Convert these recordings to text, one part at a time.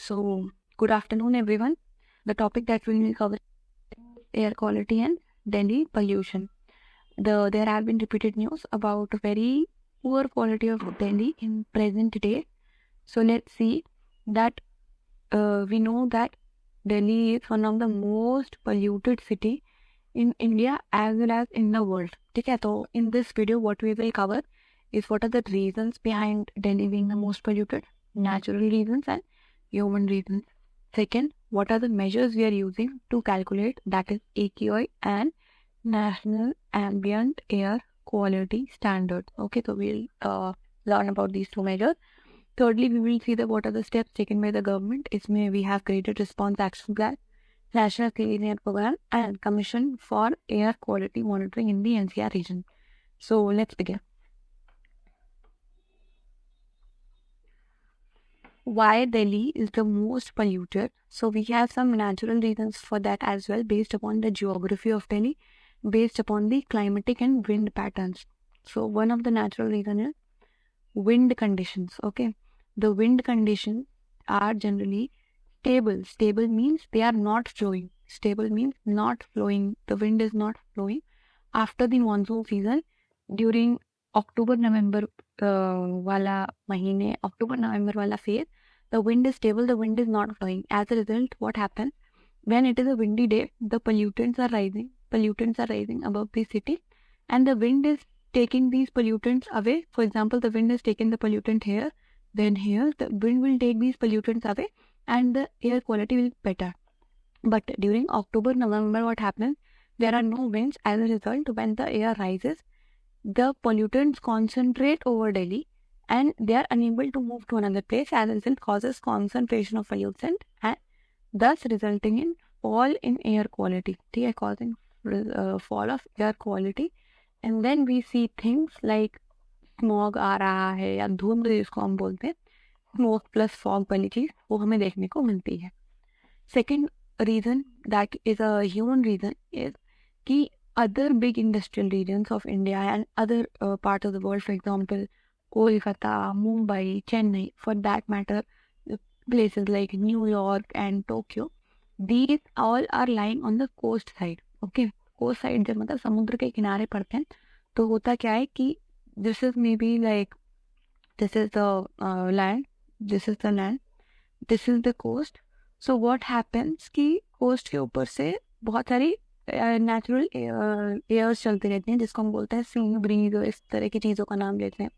So, good afternoon, everyone. The topic that we will cover is air quality and Delhi pollution. There have been repeated news about very poor quality of Delhi in present day. So, let's see that we know that Delhi is one of the most polluted city in India as well as in the world. ठीक है, तो in this video what we will cover is what are the reasons behind Delhi being the most polluted, natural reasons and human reasons. Second, what are the measures we are using to calculate, that is AQI and National Ambient Air Quality Standards. Okay, so we'll learn about these two measures. Thirdly, we will see that what are the steps taken by the government. इसमें we have created response action plan, National Clean Air Program and Commission for Air Quality Monitoring in the NCR region. So let's begin. Why Delhi is the most polluted? So we have some natural reasons for that as well, based upon the geography of Delhi, based upon the climatic and wind patterns. So one of the natural reason is wind conditions. Okay, the wind conditions are generally stable. Stable means they are not flowing. Stable means not flowing. The wind is not flowing after the monsoon season during October November वाला महीने, October November वाला phase. The wind is stable, the wind is not flowing. As a result, what happens when it is a windy day? The pollutants are rising above the city, and the wind is taking these pollutants away. For example, the wind is taking the pollutant here, then here. The wind will take these pollutants away, and the air quality will be better. But during October November, what happens? There are no winds. As a result, when the air rises, the pollutants concentrate over Delhi and they are unable to move to another place. As a result, causes concentration of pollutant and thus resulting in fall in air quality. They are causing fall of air quality, and then we see things like smog आ रहा है या धुंध जिसको हम बोलते हैं, smoke plus fog वाली चीज वो हमें देखने को मिलती है. Second reason that is a human reason is कि other big industrial regions of India and other parts of the world, for example, Kolkata, Mumbai, Chennai, for that matter, places like New York and Tokyo, these all are lying on the coast side. Okay, coast side जब मतलब समुद्र के किनारे पड़ते हैं, तो होता क्या है कि this is maybe like this is the land, this is the land, this is the coast. So what happens कि coast के ऊपर से बहुत सारी नेचुरल एयर्स चलते रहते हैं जिसको हम बोलते हैं सी ब्रीज, और इस तरह की चीज़ों का नाम लेते हैं.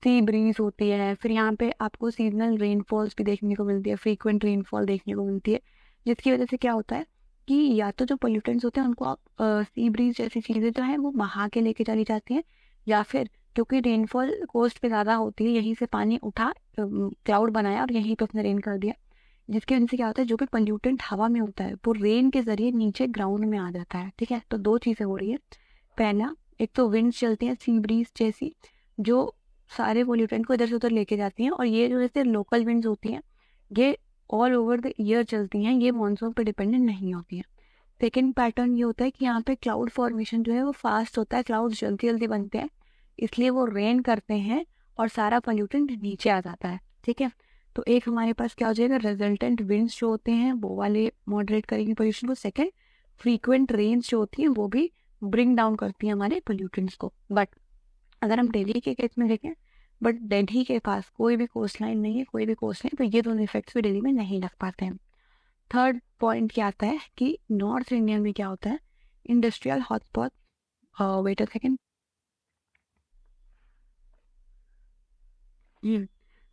सी ब्रीज होती है. फिर यहाँ पे आपको सीजनल रेनफॉल्स भी देखने को मिलती है, फ्रीक्वेंट रेनफॉल देखने को मिलती है, जिसकी वजह से क्या होता है कि या तो जो पोल्यूटेंट्स होते हैं उनको आप सी ब्रीज जैसी चीज़ें जो है वो बहा के लेके चली जाती हैं, या फिर क्योंकि रेनफॉल कोस्ट पे ज़्यादा होती है, यहीं से पानी उठा क्लाउड बनाया और यहीं पे अपने रेन कर दिया, जिसकी वजह से क्या होता है जो भी पोल्यूटेंट हवा में होता है वो रेन के जरिए नीचे ग्राउंड में आ जाता है. ठीक है, तो दो चीज़ें हो रही है. पहला, एक तो विंड चलती है सी ब्रीज जैसी जो सारे पोल्यूटेंट को इधर से उधर लेके जाती हैं, और ये जो जैसे लोकल विंड्स होती हैं ये ऑल ओवर द ईयर चलती हैं, ये मानसून पर डिपेंडेंट नहीं होती हैं. सेकेंड पैटर्न ये होता है कि यहाँ पे क्लाउड फॉर्मेशन जो है वो फास्ट होता है, क्लाउड जल्दी जल्दी बनते हैं, इसलिए वो रेन करते हैं और सारा पोल्यूटेंट नीचे आ जाता है. ठीक है, तो एक हमारे पास क्या हो जाएगा, रिजल्टेंट विंड्स जो होते हैं वो वाले मॉडरेट करेंगे पोल्यूशन को. सेकंड, फ्रीक्वेंट रेन्स जो होती हैं वो भी ब्रिंग डाउन करती हैं हमारे पोल्यूटेंट्स को. बट अगर हम दिल्ली के केस में देखें, बट दिल्ली के पास कोई भी कोस्ट लाइन नहीं है, कोई भी कोस्ट लाइन, तो ये दोनों इफेक्ट्स भी दिल्ली में नहीं लग पाते हैं. थर्ड पॉइंट क्या आता है कि नॉर्थ इंडिया में क्या होता है, industrial hotspot. Wait a second.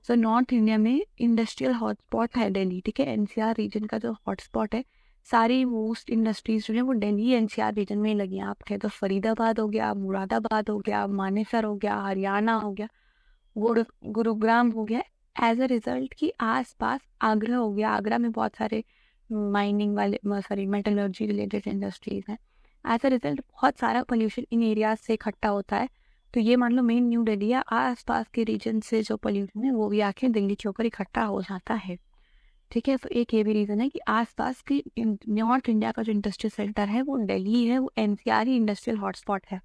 So north India में इंडस्ट्रियल हॉटस्पॉट है दिल्ली. ठीक है, एनसीआर रीजन का जो हॉटस्पॉट है, सारी मोस्ट इंडस्ट्रीज जो है वो दिल्ली एनसीआर रीजन में ही लगी हैं. आप कहें तो फरीदाबाद हो गया, मुरादाबाद हो गया, मानेसर हो गया, हरियाणा हो गया, गुरुग्राम हो गया. एज अ रिजल्ट कि आसपास आगरा हो गया, आगरा में बहुत सारे माइनिंग वाले मेटलर्जी रिलेटेड इंडस्ट्रीज हैं. एज अ रिजल्ट बहुत सारा पोल्यूशन इन एरियाज से इकट्ठा होता है. तो ये मान लो मेन न्यू दिल्ली या आसपास के रीजन से जो पोल्यूशन है वो भी आके दिल्ली के ऊपर इकट्ठा हो जाता है. ठीक है, तो एक ये भी रीज़न है कि आसपास की नॉर्थ इंडिया का जो इंडस्ट्रियल सेंटर है वो दिल्ली है, वो एनसीआर ही इंडस्ट्रियल हॉटस्पॉट है.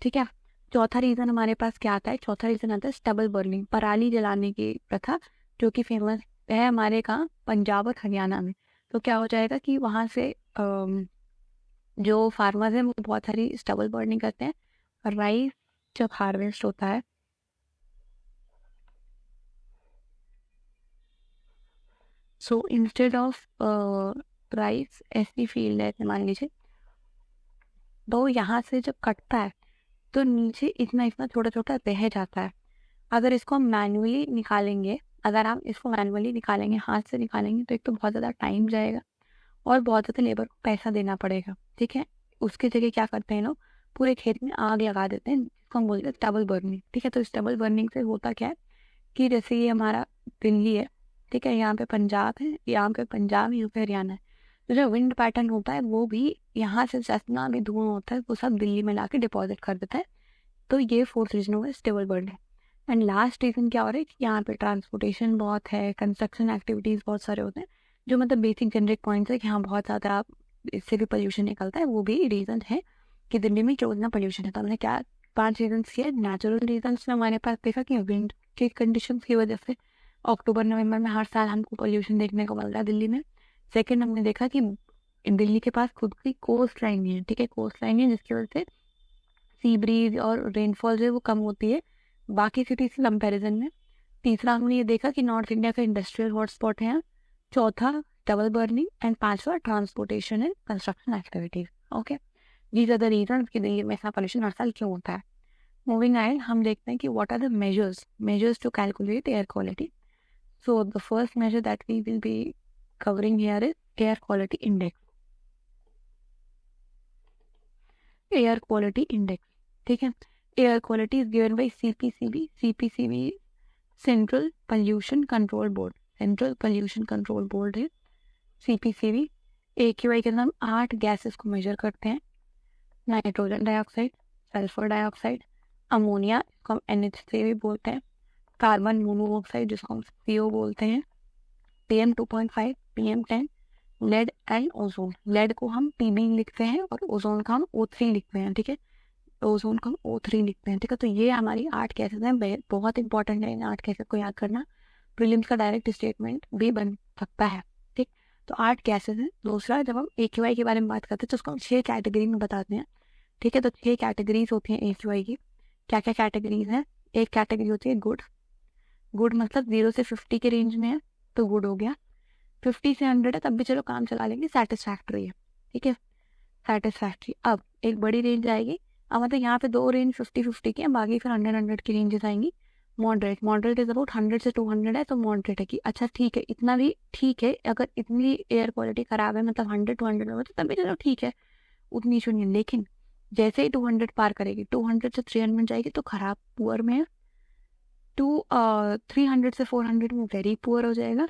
ठीक है, चौथा रीज़न हमारे पास क्या आता है, चौथा रीज़न आता है स्टबल बर्निंग, पराली जलाने की प्रथा, जो कि फेमस है हमारे कहाँ, पंजाब और हरियाणा में। तो क्या हो जाएगा कि वहाँ से जो फार्मर्स हैं वो बहुत सारी स्टबल बर्निंग करते हैं। और राइस जब हार्वेस्ट होता है, सो इंस्टेड ऑफ राइस, ऐसी फील्ड है मान लीजिए, तो यहाँ से जब कटता है तो नीचे इतना इतना छोटा छोटा रह जाता है। अगर इसको हम मैनुअली निकालेंगे, अगर हम इसको मैनुअली निकालेंगे, हाथ से निकालेंगे, तो एक तो बहुत ज़्यादा टाइम जाएगा और बहुत ज़्यादा लेबर को पैसा देना पड़ेगा। ठीक है, उसके जगह क्या करते हैं लोग, पूरे खेत में आग लगा देते हैं, जिसको हम बोलते हैं स्टबल बर्निंग। ठीक है, तो स्टबल बर्निंग से होता क्या है कि जैसे ये हमारा दिल्ली है, ठीक है, यहाँ पे पंजाब है, यहाँ पे पंजाब, यहाँ पे हरियाणा है, तो जो विंड पैटर्न होता है वो भी यहाँ से जितना भी धुआं होता है वो सब दिल्ली में ला के डिपॉजिट कर देता है। तो ये फोर्थ रीजन होगा stubble burning. And last reason क्या हो रहा है कि यहाँ पे ट्रांसपोर्टेशन बहुत है, कंस्ट्रक्शन एक्टिविटीज़ बहुत सारे होते हैं, जो मतलब बेसिक जेनरिक पॉइंट्स है कि यहाँ बहुत ज़्यादा इससे भी पोल्यूशन निकलता है, वो भी रीज़न है कि दिल्ली में क्यों इतना पोल्यूशन है। तो हमने क्या 5 रीजन किए। नेचुरल रीजन्स में हमारे पास देखा कि विंड के कंडीशन की वजह से अक्टूबर नवंबर में हर साल हमको पोल्यूशन देखने को मिल रहा है दिल्ली में। सेकेंड, हमने देखा कि दिल्ली के पास खुद की कोस्ट लाइन है, ठीक है, कोस्ट लाइन है, जिसकी वजह से सी ब्रीज और रेनफॉल जो है वो कम होती है बाकी सिटी से कंपेरिजन में। तीसरा, हमने ये देखा कि नॉर्थ इंडिया का इंडस्ट्रियल हॉटस्पॉट है। चौथा, डबल बर्निंग। एंड पांचवा, transportation and construction activities. Okay, these are the reason कि दिल्ली में इतना पोल्यूशन हर साल क्यों होता है। मूविंग आइड, हम देखते हैं कि what are the measures to calculate air quality. So the first measure that we will be covering here is air quality index. Air quality index, ठीक है, air quality is given by CPCB. CPCB central pollution control board, central pollution control board है CPCB. AQI के अंदर हम 8 gases को major करते हैं, nitrogen dioxide, sulphur dioxide, ammonia जिसको हम NH3 भी बोलते हैं, कार्बन मोनोऑक्साइड जिसको हम CO बोलते हैं, PM2.5, PM10, lead and ozone. Lead को हम PB लिखते हैं और ओजोन का हम O3 लिखते हैं। ठीक है, ओजोन को हम O3 लिखते हैं। ठीक है, तो ये हमारी 8 केसेस हैं, बहुत इंपॉर्टेंट है इन 8 केसेस को याद करना, प्रीलिम्स का डायरेक्ट स्टेटमेंट भी बन सकता है। ठीक, तो 8 केसेस हैं। दूसरा, जब हम AQI के बारे में बात करते हैं तो उसको हम 6 कैटेगरी में बताते हैं। ठीक है, तो 6 कैटेगरीज होती हैं AQI की। क्या क्या कैटेगरीज हैं? एक कैटेगरी होती है गुड। गुड मतलब 0 से 50 के रेंज में है तो गुड हो गया। 50 से 100 है तब भी चलो काम चला लेंगे, सेटिस्फैक्ट्री है। ठीक है, सेटिस्फैक्ट्री। अब एक बड़ी रेंज आएगी, अब मतलब यहाँ पे 2 रेंज 50-50 की है, बाकी फिर 100 की रेंजेस आएंगी। मॉडरेट इज अबाउट 100 से 200 है, तो मॉडरेट है कि अच्छा ठीक है, इतना भी ठीक है। अगर इतनी एयर क्वालिटी खराब है, मतलब 100-200 में, तो तभी चलो ठीक है, उतनी सुनिए। लेकिन जैसे ही 200 पार करेगी, 200 से 300 जाएगी तो खराब, पुअर में है। 300 से 400 में वेरी पुअर हो जाएगा।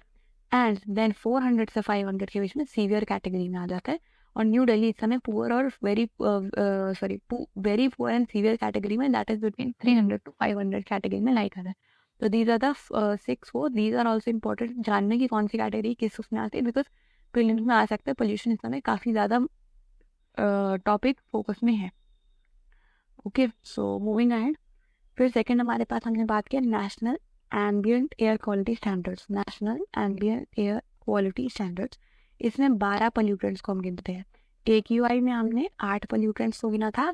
एंड देन 400 से 500 के बीच में सीवियर कैटेगरी में आ जाता है। और न्यू दिल्ली इस समय पुअर और very very poor and severe category में, that is between 300 to 500 category में लाइक है। तो these are the 6 these are also important जानने की कौन सी कैटेगरी किस उसमें आती है, बिकॉज प्रीलिम्स में आ सकता है। पोल्यूशन इस समय काफ़ी ज़्यादा टॉपिक फोकस में है। ओके, सो मूविंग अहेड, फिर सेकंड हमारे पास हमने बात किया national ambient air quality standards. National ambient air quality standards, इसमें 12 पोल्यूटेंट्स को हम गिनते हैं। AQI में हमने 8 पोल्यूटेंट्स को गिना था,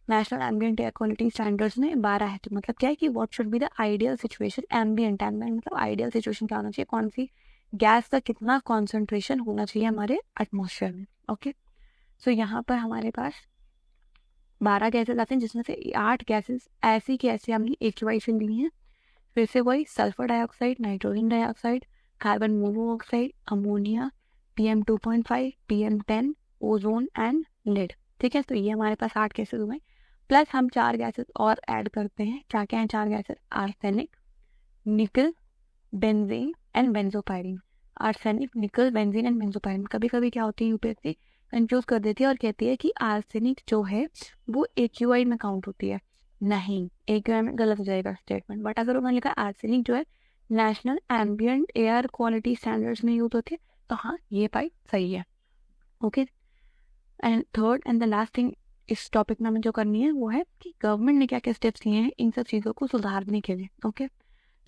national ambient air quality standards में 12 है। तो मतलब क्या है कि what should be the ideal situation. Ambient मतलब आइडियल सिचुएशन क्या होना चाहिए, कौन सी गैस का कितना कॉन्सेंट्रेशन होना चाहिए हमारे एटमॉस्फेयर में। ओके, सो यहाँ पर हमारे पास 12 गैसेस आते हैं, जिसमें से 8 गैसेस ऐसी की ऐसी हमने AQI से ली हैं। फिर से वही sulphur dioxide, nitrogen dioxide, carbon monoxide, ammonia, PM2.5, PM10, ozone and lead. ठीक है, तो ये हमारे पास 8 गैसेस हुए। प्लस हम 4 गैसेस और ऐड करते हैं। क्या क्या है 4 गैसेस? आर्सेनिक, निकल, बेंजीन एंड बेंजोपायरिन। आर्सेनिक, निकल, बेंजीन एंड बेंजोपायरिन। कभी कभी क्या होती है, UPSC कंफ्यूज कर देती है और कहती है कि आर्सेनिक जो है वो AQI में काउंट होती है। नहीं, AQI में गलत हो जाएगा स्टेटमेंट। बट अगर उन्होंने लिखा आर्सेनिक जो है national ambient air quality standards में यूज होती है, तो हाँ ये पाई सही है। Okay, and third and the last thing इस टॉपिक में हमें जो करनी है वो है कि गवर्नमेंट ने क्या क्या स्टेप्स लिए हैं इन सब चीज़ों को सुधारने के लिए। ओके,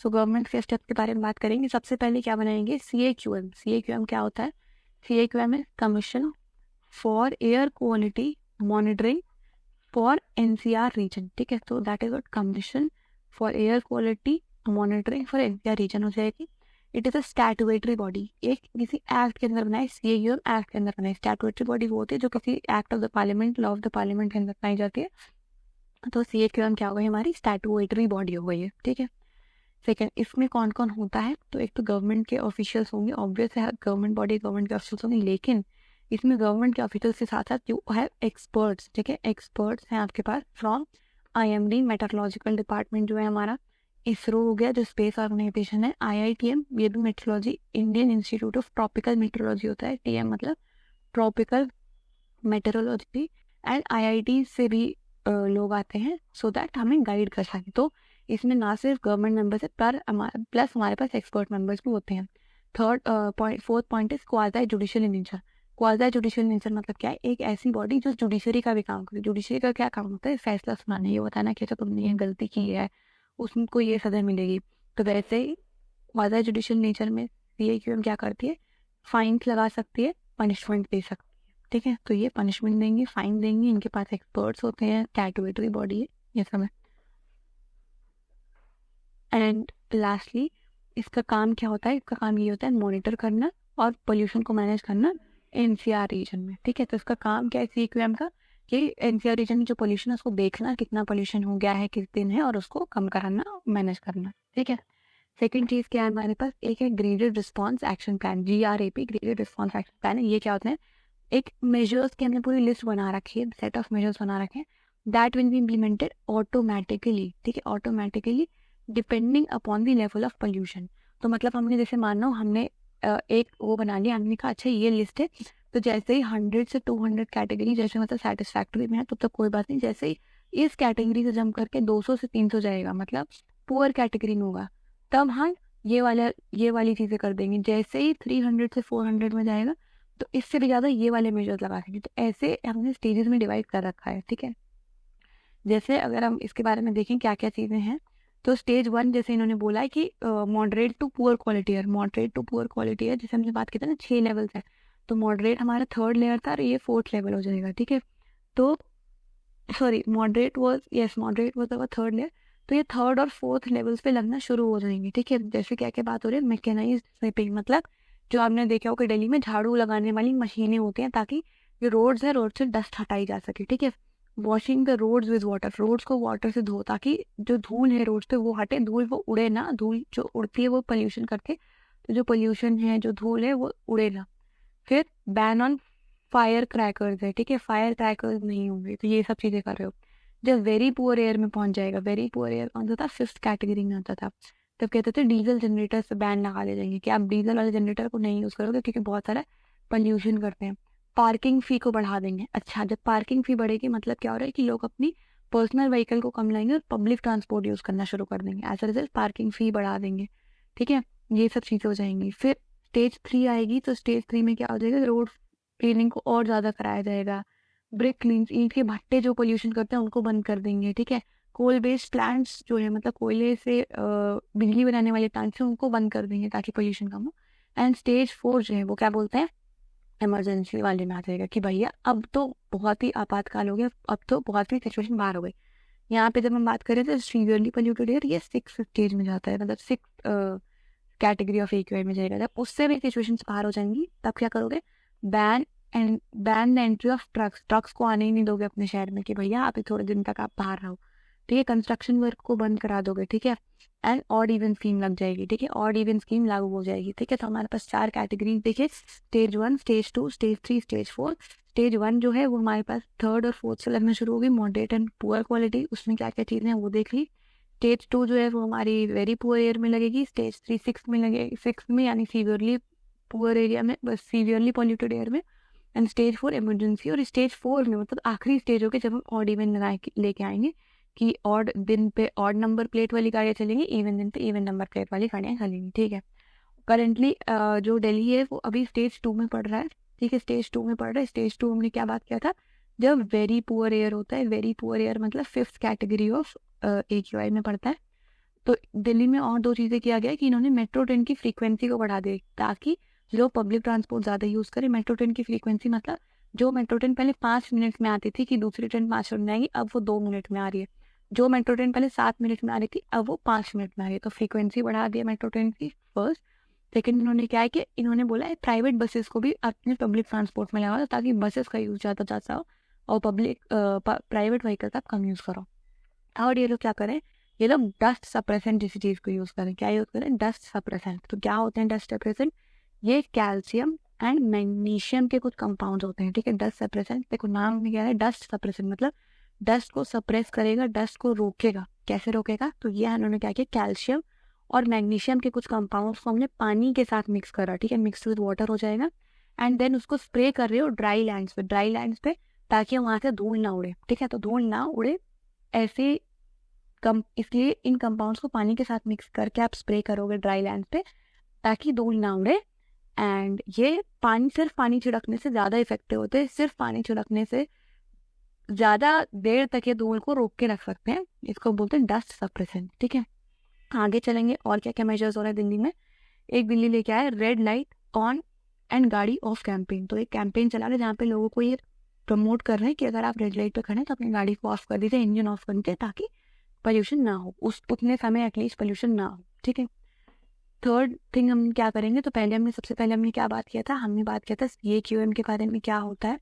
सो गवर्नमेंट के स्टेप के बारे में बात करेंगे। सबसे पहले क्या बनाएंगे, CAQM। CAQM क्या होता है, CAQM है commission for air quality monitoring for NCR region, ठीक है। तो that is commission for air quality monitoring for NCR region हो जाएगी। It is a statutory body, एक किसी एक्ट के अंदर बनाए, CAQM एक्ट के अंदर बनाए। स्टैट्यूटरी बॉडी वो होती है जो किसी act of the parliament, law of the parliament के अंदर बनाई जाती है। तो CAQM क्या हो गई, हमारी स्टैट्यूटरी बॉडी हो गई है, ठीक है। सेकेंड, इसमें कौन कौन होता है, तो एक तो गवर्नमेंट के ऑफिशियल्स होंगे, ऑब्वियस है गवर्नमेंट बॉडी गवर्नमेंट के ऑफिशियल्स होंगे, लेकिन इसमें गवर्नमेंट के ऑफिशियल्स के साथ साथ जो है एक्सपर्ट्स, ठीक है। एक्सपर्ट्स हैं आपके पास फ्रॉम IMD मेट्रोलॉजिकल डिपार्टमेंट जो है हमारा, इसरो हो गया जो स्पेस ऑर्गेनाइजेशन है, IITM ये भी metrology, Indian institute of tropical metrology होता है, TM मतलब ट्रॉपिकल मेट्रोलॉजी, एंड IIT से भी लोग आते हैं सो दैट हमें गाइड कर सकें। तो इसमें ना सिर्फ गवर्नमेंट मेंबर्स है पर प्लस हमारे पास एक्सपर्ट मेंबर्स भी होते हैं। Fourth point is quasi judicial nature. Quasi judicial nature मतलब क्या है, एक ऐसी बॉडी जो जुडिशरी का भी काम करे। जुडिशरी का क्या काम होता है, फैसला सुनाना, ये बताना कि अच्छा तुमने ये गलती की है उसको ये सजा मिलेगी। तो वैसे ही क्वाज़ी जुडिशियल नेचर में CAQM क्या करती है, फाइन्स लगा सकती है, पनिशमेंट दे सकती है, ठीक है। तो ये पनिशमेंट देंगे, फाइन देंगे, इनके पास एक्सपर्ट्स होते हैं, स्टैट्यूटरी बॉडी है, ये सब है। एंड लास्टली इसका काम क्या होता है, इसका काम ये होता है मॉनिटर करना और पोल्यूशन को मैनेज करना NCR रीजन में, ठीक है। तो इसका काम क्या है CAQM का, कि NCR रीजन में जो पोल्यूशन है उसको देखना, कितना पोल्यूशन हो गया है, किस दिन है, और उसको कम कराना, मैनेज करना, ठीक है। सेकेंड चीज क्या है हमारे पास, एक है graded response action plan, GRAP, graded response action plan है। ये क्या होता है, एक मेजर्स के अंदर पूरी लिस्ट बना रखी है, सेट ऑफ मेजर्स बना रखे हैं, that will be implemented automatically, ठीक है, automatically depending upon the level of pollution. तो मतलब हमने जैसे मान लो हमने एक वो बना लिया, हमने कहा अच्छा ये लिस्ट है, तो जैसे ही 100 से 200 कैटेगरी जैसे मतलब सेटिस्फैक्टरी में है तो कोई बात नहीं, जैसे ही इस कैटेगरी से जम करके 200 से 300 जाएगा, मतलब पुअर कैटेगरी में होगा, तब हम ये वाली चीजें कर देंगे। जैसे ही 300 से 400 में जाएगा तो इससे भी ज्यादा ये वाले मेजर्स लगा देंगे। तो ऐसे हमने स्टेजेस में डिवाइड कर रखा है, ठीक है। जैसे अगर हम इसके बारे में देखें क्या क्या चीजें हैं, तो स्टेज 1 जैसे इन्होंने बोला है कि moderate to poor quality air, moderate to poor quality air, जैसे हमने बात की थी ना 6 लेवल्स है, तो मॉडरेट हमारा 3rd लेयर था और ये 4th लेवल हो जाएगा, ठीक है। तो sorry moderate was our 3rd layer, तो ये 3rd और 4th लेवल्स पे लगना शुरू हो जाएंगे, ठीक है। जैसे क्या क्या बात हो रही है, मैकेनाइज्ड स्वीपिंग, मतलब जो आपने देखा होगा दिल्ली में झाड़ू लगाने वाली मशीनें होती हैं ताकि जो रोड्स है रोड से डस्ट हटाई जा सके, ठीक है। Washing the roads with water, roads को वाटर से धो ताकि जो धूल है रोड्स पे वो हटे, धूल वो उड़े ना, धूल जो उड़ती है वो पोल्यूशन करके, तो जो पोल्यूशन है जो धूल है वो उड़े ना। फिर बैन ऑन फायर क्रैकर्स है, ठीक है, फायर क्रैकर्स नहीं होंगे, तो ये सब चीजें कर रहे हो। जब वेरी पुअर एयर में पहुंच जाएगा, वेरी पुअर एयर कौन सा था, 5th कैटेगरी में आता था, तब कहते थे डीजल जनरेटर से बैन लगा दे जाएंगे कि आप डीजल वाले जनरेटर को नहीं यूज करोगे क्योंकि बहुत सारा पोल्यूशन करते हैं। पार्किंग फी को बढ़ा देंगे। अच्छा, जब पार्किंग फी बढ़ेगी मतलब क्या हो रहा है कि लोग अपनी पर्सनल व्हीकल को कम लाएंगे और पब्लिक ट्रांसपोर्ट यूज करना शुरू कर देंगे, as a result parking fee बढ़ा देंगे, ठीक है। ये सब चीजें हो जाएंगी। फिर स्टेज 3 आएगी, तो स्टेज 3 में क्या हो जाएगा, रोड क्लीनिंग को और ज्यादा कराया जाएगा। ब्रिक क्लीन, ईंट के भट्टे जो पोल्यूशन करते हैं उनको बंद कर देंगे, ठीक है। कोल बेस्ड प्लांट्स जो है मतलब कोयले से बिजली बनाने वाले प्लांट्स हैं उनको बंद कर देंगे ताकि पोल्यूशन कम हो। एंड स्टेज 4 जो है वो क्या बोलते हैं, इमरजेंसी वाले में आ जाएगा कि भैया अब तो बहुत ही आपातकाल हो गया, अब तो बहुत ही सिचुएशन बाहर हो गई। यहाँ पे जब हम बात करें तो सीवियरली पोल्यूटेड एयर ये 6th स्टेज में जाता है, मतलब 6th कैटेगरी ऑफ AQI में जाएगा। जब उससे भी सिचुएशन बाहर हो जाएंगी तब क्या करोगे, ban ban the entry of trucks को आने ही नहीं दोगे अपने शहर में कि भैया अभी थोड़े दिन तक आप बाहर रहो, ठीक है। कंस्ट्रक्शन वर्क को बंद करा दोगे, ठीक है। एंड ऑड इवन स्कीम लग जाएगी, ठीक है, ऑड इवन स्कीम लागू हो जाएगी, ठीक है। तो हमारे पास 4 कैटेगरी देखिए, stage 1, stage 2, stage 3, stage 4। Stage 1 जो है वो हमारे पास 3rd और 4th से लगना शुरू होगी, मॉडरेट एंड पुअर क्वालिटी, उसमें क्या क्या चीजें हैं वो देख ली। स्टेज 2 जो है वो हमारी वेरी पुअर एयर में लगेगी, स्टेज 3 6th में लगेगी, 6th में यानी सीवियरली पुअर एरिया में, बस सीवियरली पॉल्यूटेड एयर में। एंड स्टेज 4 इमरजेंसी, और स्टेज 4 में मतलब आखिरी स्टेज होगी जब हम ऑड इवन लगा लेके आएंगे कि ऑड दिन पे ऑड नंबर प्लेट वाली गाड़ियाँ चलेंगी, इवन दिन पे इवन नंबर प्लेट वाली गाड़ियाँ चलेंगी, ठीक है। करंटली जो दिल्ली है वो अभी स्टेज 2 में पड़ रहा है, ठीक है, स्टेज 2 में पड़ रहा है। स्टेज 2 हमने क्या बात किया था, जब वेरी पुअर एयर होता है, वेरी पुअर एयर मतलब 5th कैटेगरी ऑफ AQI में पड़ता है, तो दिल्ली में और 2 चीज़ें किया गया कि इन्होंने मेट्रो ट्रेन की फ्रीक्वेंसी को बढ़ा दी ताकि लोग पब्लिक ट्रांसपोर्ट ज़्यादा यूज़ करें। मेट्रो ट्रेन की फ्रीक्वेंसी मतलब जो मेट्रो ट्रेन पहले 5 मिनट में आती थी कि दूसरी ट्रेन 5 मिनट में आएगी, अब वो 2 मिनट में आ रही है। जो मेट्रो ट्रेन पहले 7 मिनट में आ रही थी, अब वो 5 मिनट में आ रही है। तो फ्रीक्वेंसी बढ़ा दी है मेट्रो ट्रेन की फर्स्ट। सेकेंड इन्होंने क्या है कि इन्होंने बोला है प्राइवेट बसेस को भी अपने पब्लिक ट्रांसपोर्ट में लगाओ ताकि बसेस का यूज़ ज़्यादा ज़्यादा हो और प्राइवेट व्हीकल का कम यूज़ करो। और ये लोग क्या करें, ये लोग डस्ट सप्रेसेंट इसी चीज़ को यूज़ करें। क्या यूज़ करें? Dust suppressant. तो क्या होते हैं डस्ट सप्रेसेंट? ये कैल्शियम एंड मैग्नीशियम के कुछ कंपाउंड्स होते हैं, ठीक है। डस्ट सप्रेसेंट, देखो नाम में क्या है, डस्ट सप्रेसेंट मतलब डस्ट को सप्रेस करेगा, डस्ट को रोकेगा। कैसे रोकेगा? तो ये उन्होंने क्या किया, कैल्शियम और मैग्नीशियम के कुछ कंपाउंड्स को हमने पानी के साथ मिक्स करा, ठीक है, मिक्स विद वाटर हो जाएगा। एंड देन उसको स्प्रे कर रहे हो ड्राई लैंड्स पे ताकि वहाँ से धूल ना उड़े, ठीक है। तो धूल ना उड़े ऐसे इसलिए इन कंपाउंड्स को पानी के साथ मिक्स करके आप स्प्रे करोगे ड्राई लैंड पे ताकि धूल ना उड़े। एंड ये सिर्फ पानी छिड़कने से ज़्यादा इफेक्टिव होते हैं। सिर्फ पानी छिड़कने से ज़्यादा देर तक ये धूल को रोक के रख सकते हैं। इसको बोलते हैं डस्ट सप्रेसेंट, ठीक है। आगे चलेंगे और क्या क्या मेजर्स हो रहे हैं दिल्ली में। एक दिल्ली लेके आए रेड लाइट ऑन एंड गाड़ी ऑफ कैंपेन। तो एक कैंपेन चला रहे जहाँ पे लोगों को ये प्रमोट कर रहे हैं कि अगर आप रेड लाइट पे खड़े हैं तो अपनी गाड़ी को ऑफ कर दीजिए, इंजन ऑफ कर दीजिए ताकि पोल्यूशन ना हो, उतने समय एटलीस्ट पोल्यूशन ना हो, ठीक है। थर्ड थिंग हम क्या करेंगे, तो सबसे पहले हमने क्या बात किया था, हमने बात किया था CAQM के बारे में क्या होता है।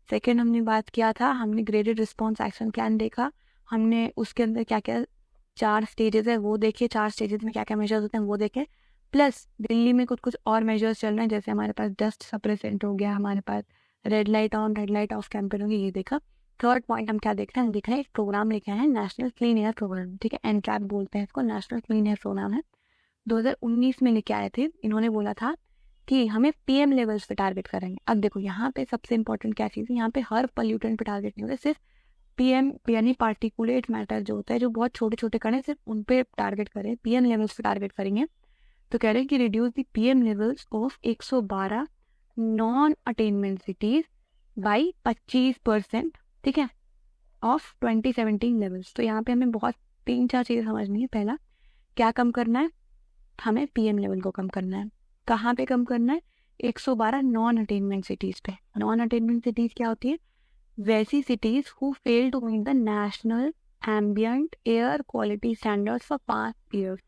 सेकेंड हमने बात किया था, हमने ग्रेडेड रिस्पॉन्स एक्शन प्लान देखा, हमने उसके अंदर क्या क्या 4 स्टेजेस है वो देखे, 4 स्टेजेस में क्या क्या मेजर्स होते हैं वो देखे। प्लस दिल्ली में कुछ कुछ और मेजर्स चल रहे हैं, जैसे हमारे पास डस्ट सप्रेसेंट हो गया, हमारे पास red light on red light off campaign हो गया, ये देखा। थर्ड पॉइंट हम क्या देख रहे हैं, हम देख रहे हैं एक प्रोग्राम लेके आए हैं नेशनल क्लीन एयर प्रोग्राम, ठीक है। NCAP बोलते हैं इसको, नेशनल क्लीन एयर प्रोग्राम है। 2019 में लेके आए थे। इन्होंने बोला था कि हमें PM लेवल्स पे टारगेट करेंगे। अब देखो यहाँ पे सबसे इंपॉर्टेंट क्या चीज़ है, यहाँ पे हर पोल्यूटेंट पे टारगेट नहीं होता, सिर्फ PM यानी पार्टिकुलेट मैटर जो होता है, जो बहुत छोटे छोटे कण हैं, सिर्फ उन पे टारगेट करें, PM लेवल्स पे टारगेट करेंगे। तो कह रहे हैं कि reduce the PM levels of 112 non attainment cities by 25%, ठीक है, ऑफ 2017 लेवल्स। तो यहाँ पे हमें बहुत 3-4 चीज़ें समझनी है। पहला, क्या कम करना है, हमें PM लेवल को कम करना है। कहाँ पे कम करना है? 112 नॉन अटेनमेंट सिटीज पे। नॉन अटेनमेंट सिटीज क्या होती है? वैसी cities who fail to meet the national ambient air quality standards for 5 years।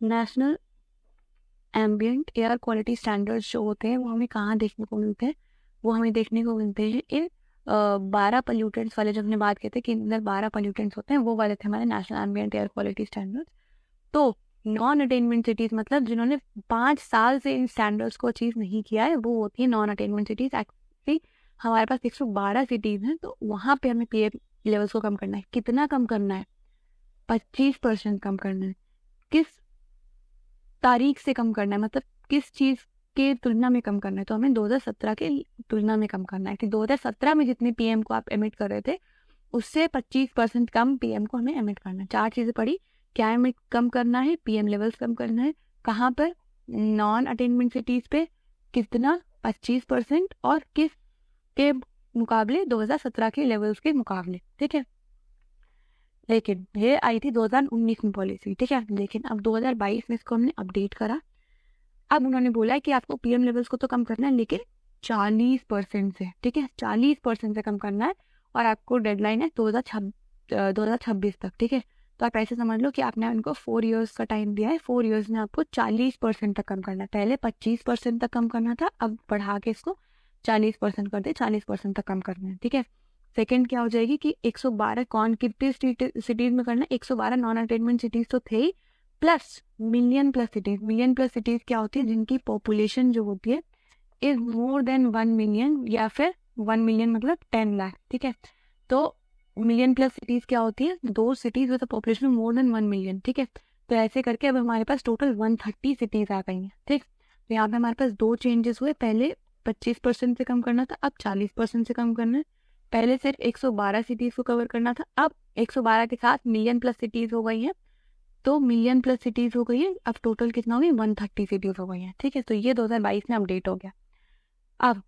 National ambient air quality standards जो होते हैं वो हमें कहाँ देखने को मिलते हैं? वो हमें देखने को मिलते हैं इन 12 पोल्यूटेंट्स वाले, जब हमने बात की थी कि अंदर 12 पोल्यूटेंट्स होते हैं, वो वाले थे हमारे national ambient air quality standards. तो नॉन अटेनमेंट सिटीज मतलब जिन्होंने 5 साल से इन स्टैंडर्ड्स को अचीव नहीं किया है, वो होती है नॉन अटेनमेंट सिटीज। एक्चुअली हमारे पास 112 सिटीज हैं, तो वहाँ पे हमें PM लेवल्स को कम करना है। कितना कम करना है? 25% कम करना है। किस तारीख से कम करना है, मतलब किस चीज़ के तुलना में कम करना है? तो हमें 2017 के तुलना में कम करना है कि 2017 में जितने PM को आप एमिट कर रहे थे उससे 25% कम PM को हमें एमिट करना है। 4 चीज़ें पड़ी, क्या एमिट कम करना है, PM लेवल्स कम करना है, कहाँ पर? नॉन अटेनमेंट सिटीज पे कितना? 25%, और किस के मुकाबले? 2017 के लेवल्स के मुकाबले, ठीक है। लेकिन ये आई थी 2019 में पॉलिसी, ठीक है। लेकिन अब 2022 में इसको हमने अपडेट करा। अब उन्होंने बोला है कि आपको PM लेवल्स को तो कम करना है लेकिन 40% से, ठीक है, 40% से कम करना है। और आपको डेडलाइन है 2026 तक, ठीक है। तो आप ऐसे समझ लो कि आपने उनको 4 years का टाइम दिया है। 4 years में आपको 40% तक कम करना है। पहले 25% तक कम करना था, अब बढ़ा के इसको 40% कर दे, 40% तक कम करना है, ठीक है। सेकंड क्या हो जाएगी कि 112 कौन कितने सिटीज में करना है? 112 नॉन अटेनमेंट सिटीज तो थे ही, plus million plus cities. Million plus cities क्या होती है? जिनकी पॉपुलेशन जो होती है इज मोर देन 1 million, या फिर 1 million मतलब 10 लाख, ठीक है। तो मिलियन प्लस सिटीज क्या होती है? 2 cities with population more than 1 million, ठीक है। तो ऐसे करके अब हमारे पास टोटल 130 सिटीज आ गई हैं, ठीक। तो यहाँ पे हमारे पास 2 चेंजेस हुए। पहले 25% से कम करना था, अब 40% से कम करना है। पहले सिर्फ 112 सिटीज को कवर करना था, अब 112 के साथ मिलियन प्लस सिटीज हो गई हैं। तो मिलियन प्लस सिटीज हो गई है, अब टोटल कितना हो गई? 130 सिटीज हो गई हैं, ठीक है। तो ये 2022 में अपडेट हो गया। अब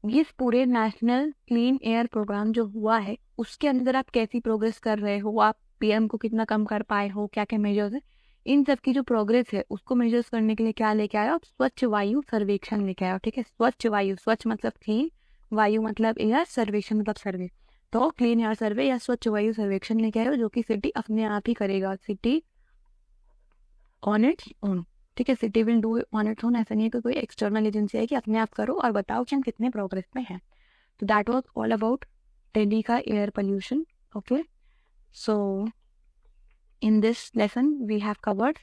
इस पूरे नेशनल क्लीन एयर प्रोग्राम जो हुआ है उसके अंदर आप कैसी प्रोग्रेस कर रहे हो, आप PM को कितना कम कर पाए हो, क्या क्या मेजर्स है, इन सब की जो प्रोग्रेस है उसको मेजर्स करने के लिए क्या लेके आया, स्वच्छ वायु सर्वेक्षण लेके आया। ठीक है, स्वच्छ वायु, स्वच्छ मतलब क्लीन, वायु मतलब एयर, सर्वेक्षण मतलब सर्वे। तो क्लीन एयर सर्वे या स्वच्छ वायु सर्वेक्षण लेके आया जो कि सिटी अपने आप ही करेगा, सिटी ऑन इट्स ओन। ठीक है, city will do on its own, ऐसा नहीं है कि कोई एक्सटर्नल एजेंसी है कि अपने आप करो और बताओ कि हम कितने प्रोग्रेस में हैं। तो that was all about Delhi का air pollution. Okay, so in this lesson we have covered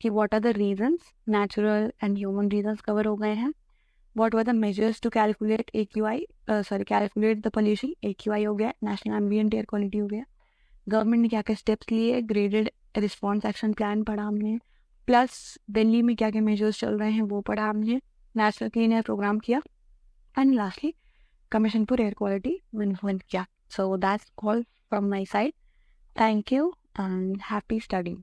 कि what are the reasons, natural and human reasons cover हो गए हैं। What were the measures to calculate AQI, calculate the pollution, AQI हो गया, national ambient air quality हो गया। Government ने क्या क्या स्टेप्स लिए, ग्रेडेड रिस्पॉन्स एक्शन प्लान पढ़ा हमने, प्लस दिल्ली में क्या क्या मेजर्स चल रहे हैं वो पढ़ा हमने, नेशनल क्लीन एयर प्रोग्राम किया, and lastly commission for air quality management किया। So that's all from my side. Thank you and happy studying.